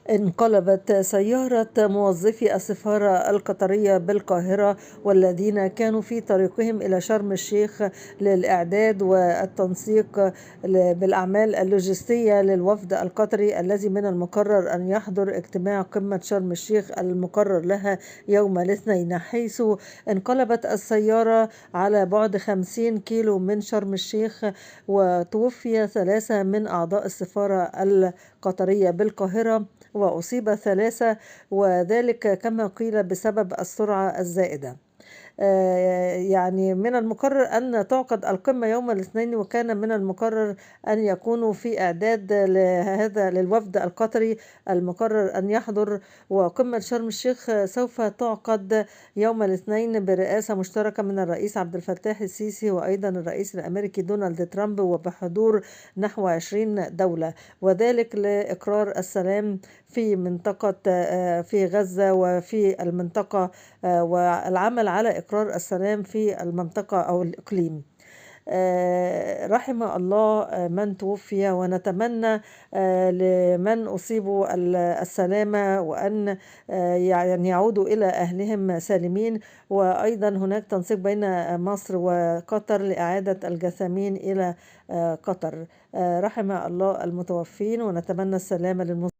انقلبت سيارة موظفي السفارة القطرية بالقاهرة والذين كانوا في طريقهم إلى شرم الشيخ للإعداد والتنسيق بالأعمال اللوجستية للوفد القطري الذي من المقرر أن يحضر اجتماع قمة شرم الشيخ المقرر لها يوم الاثنين، حيث انقلبت السيارة على بعد 50 كيلو من شرم الشيخ، وتوفي 3 من أعضاء السفارة القطرية بالقاهرة وأصيب 3، وذلك كما قيل بسبب السرعة الزائدة. يعني من المقرر أن تعقد القمة يوم الاثنين، وكان من المقرر أن يكونوا في إعداد لهذا للوفد القطري المقرر أن يحضر. وقمة شرم الشيخ سوف تعقد يوم الاثنين برئاسة مشتركة من الرئيس عبد الفتاح السيسي وأيضا الرئيس الأمريكي دونالد ترامب، وبحضور نحو 20 دولة، وذلك لإقرار السلام في منطقة في غزة وفي المنطقة، والعمل على إقرار السلام في المنطقة أو الإقليم. رحم الله من توفي، ونتمنى لمن أصيبوا السلامة، وأن يعني يعودوا إلى أهلهم سالمين. وأيضا هناك تنسيق بين مصر وقطر لإعادة الجثامين إلى قطر. رحم الله المتوفين، ونتمنى السلامة للمسلمين.